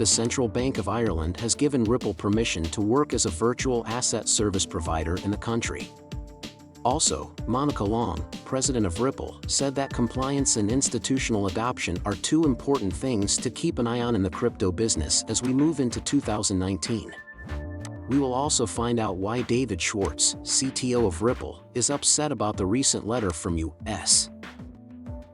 The Central Bank of Ireland has given Ripple permission to work as a virtual asset service provider in the country. Also, Monica Long, president of Ripple, said that compliance and institutional adoption are two important things to keep an eye on in the crypto business as we move into 2019. We will also find out why David Schwartz, CTO of Ripple, is upset about the recent letter from U.S.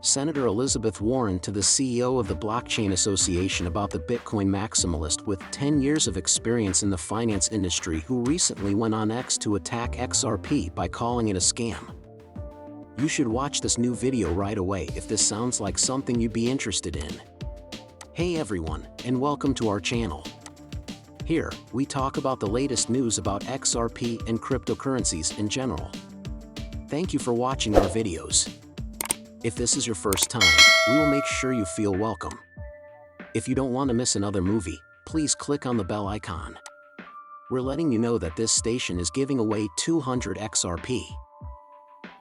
Senator Elizabeth Warren to the CEO of the Blockchain Association about the Bitcoin maximalist with 10 years of experience in the finance industry who recently went on X to attack XRP by calling it a scam. You should watch this new video right away if this sounds like something you'd be interested in. Hey everyone, and welcome to our channel. Here, we talk about the latest news about XRP and cryptocurrencies in general. Thank you for watching our videos. If this is your first time, we will make sure you feel welcome. If you don't want to miss another movie, please click on the bell icon. We're letting you know that this station is giving away 200 XRP.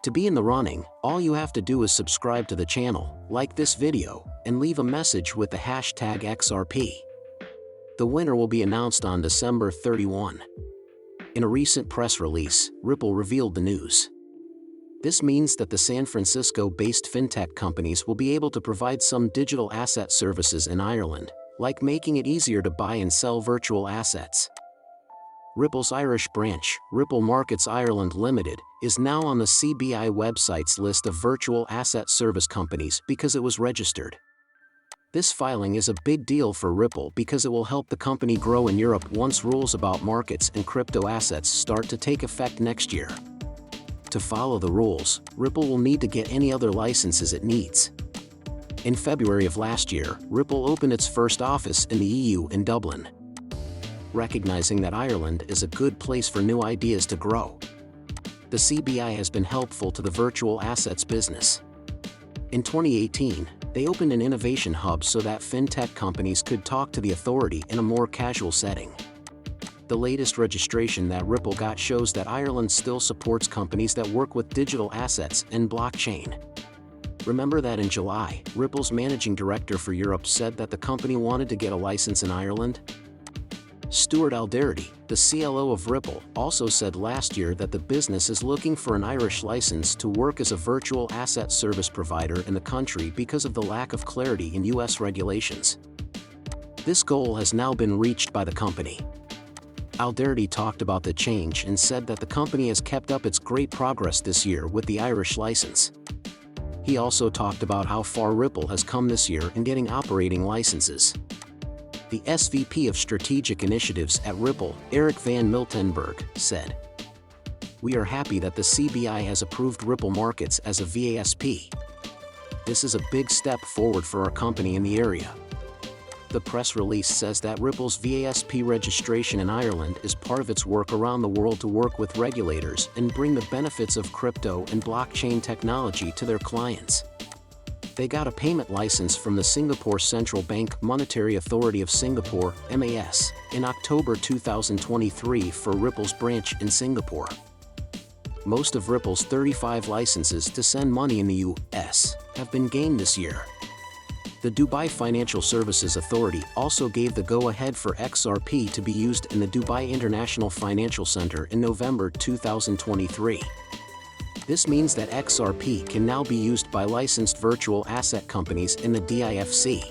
To be in the running, all you have to do is subscribe to the channel, like this video, and leave a message with the hashtag XRP. The winner will be announced on December 31. In a recent press release, Ripple revealed the news. This means that the San Francisco-based fintech companies will be able to provide some digital asset services in Ireland, like making it easier to buy and sell virtual assets. Ripple's Irish branch, Ripple Markets Ireland Limited, is now on the CBI website's list of virtual asset service companies because it was registered. This filing is a big deal for Ripple because it will help the company grow in Europe once rules about markets and crypto assets start to take effect next year. To follow the rules, Ripple will need to get any other licenses it needs. In February of last year, Ripple opened its first office in the EU in Dublin. Recognizing that Ireland is a good place for new ideas to grow, the CBI has been helpful to the virtual assets business. In 2018, they opened an innovation hub so that fintech companies could talk to the authority in a more casual setting. The latest registration that Ripple got shows that Ireland still supports companies that work with digital assets and blockchain. Remember that in July, Ripple's managing director for Europe said that the company wanted to get a license in Ireland? Stuart Alderty, the CLO of Ripple, also said last year that the business is looking for an Irish license to work as a virtual asset service provider in the country because of the lack of clarity in US regulations. This goal has now been reached by the company. Alderty talked about the change and said that the company has kept up its great progress this year with the Irish license. He also talked about how far Ripple has come this year in getting operating licenses. The SVP of Strategic Initiatives at Ripple, Eric Van Miltenberg, said, "We are happy that the CBI has approved Ripple Markets as a VASP. This is a big step forward for our company in the area." The press release says that Ripple's VASP registration in Ireland is part of its work around the world to work with regulators and bring the benefits of crypto and blockchain technology to their clients. They got a payment license from the Singapore Central Bank Monetary Authority of Singapore, MAS, in October 2023 for Ripple's branch in Singapore. Most of Ripple's 35 licenses to send money in the US have been gained this year. The Dubai Financial Services Authority also gave the go-ahead for XRP to be used in the Dubai International Financial Center in November 2023. This means that XRP can now be used by licensed virtual asset companies in the DIFC.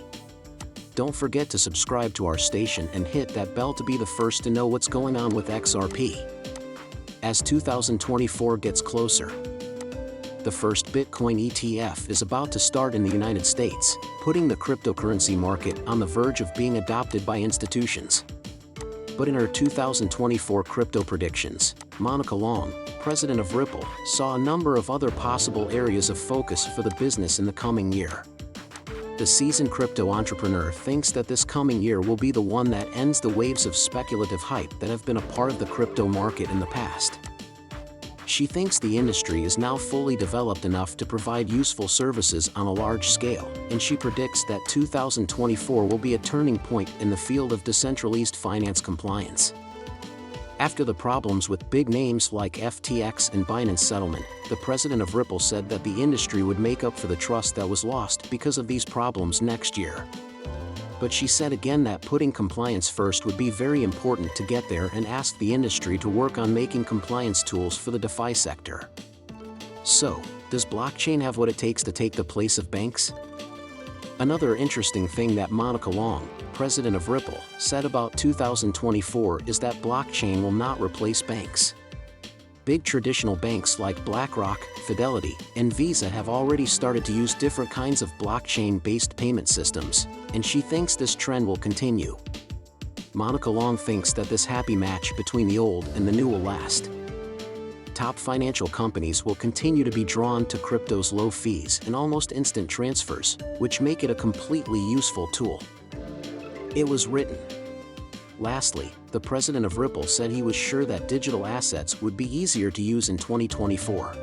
Don't forget to subscribe to our station and hit that bell to be the first to know what's going on with XRP. As 2024 gets closer, the first Bitcoin ETF is about to start in the United States, putting the cryptocurrency market on the verge of being adopted by institutions. But in her 2024 crypto predictions, Monica Long, president of Ripple, saw a number of other possible areas of focus for the business in the coming year. The seasoned crypto entrepreneur thinks that this coming year will be the one that ends the waves of speculative hype that have been a part of the crypto market in the past. She thinks the industry is now fully developed enough to provide useful services on a large scale, and she predicts that 2024 will be a turning point in the field of decentralized finance compliance. After the problems with big names like FTX and Binance Settlement, the president of Ripple said that the industry would make up for the trust that was lost because of these problems next year. But she said again that putting compliance first would be very important to get there and asked the industry to work on making compliance tools for the DeFi sector. So, does blockchain have what it takes to take the place of banks? Another interesting thing that Monica Long, president of Ripple, said about 2024 is that blockchain will not replace banks. Big traditional banks like BlackRock, Fidelity, and Visa have already started to use different kinds of blockchain-based payment systems, and she thinks this trend will continue. Monica Long thinks that this happy match between the old and the new will last. Top financial companies will continue to be drawn to crypto's low fees and almost instant transfers, which make it a completely useful tool. It was written. Lastly, the president of Ripple said he was sure that digital assets would be easier to use in 2024.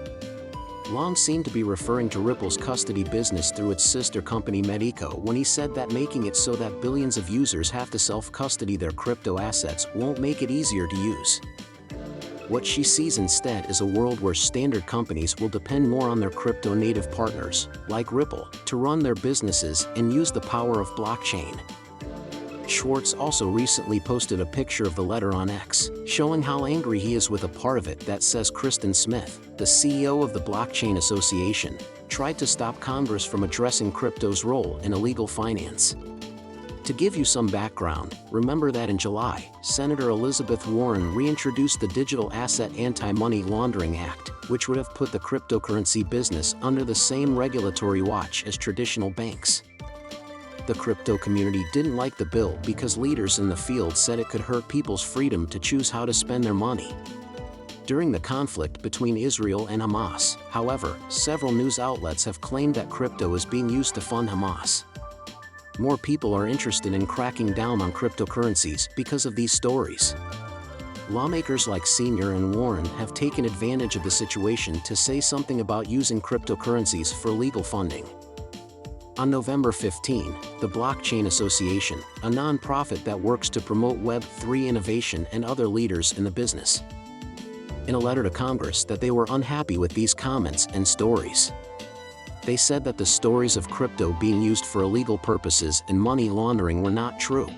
Long seemed to be referring to Ripple's custody business through its sister company Medico when he said that making it so that billions of users have to self-custody their crypto assets won't make it easier to use. What she sees instead is a world where standard companies will depend more on their crypto-native partners, like Ripple, to run their businesses and use the power of blockchain. Schwartz also recently posted a picture of the letter on X, showing how angry he is with a part of it that says Kristen Smith, the CEO of the Blockchain Association, tried to stop Congress from addressing crypto's role in illegal finance. To give you some background, remember that in July, Senator Elizabeth Warren reintroduced the Digital Asset Anti-Money Laundering Act, which would have put the cryptocurrency business under the same regulatory watch as traditional banks. The crypto community didn't like the bill because leaders in the field said it could hurt people's freedom to choose how to spend their money. During the conflict between Israel and Hamas, however, several news outlets have claimed that crypto is being used to fund Hamas. More people are interested in cracking down on cryptocurrencies because of these stories. Lawmakers like Senior and Warren have taken advantage of the situation to say something about using cryptocurrencies for legal funding. On November 15, the Blockchain Association, a non-profit that works to promote Web3 innovation and other leaders in the business, in a letter to Congress that they were unhappy with these comments and stories. They said that the stories of crypto being used for illegal purposes and money laundering were not true.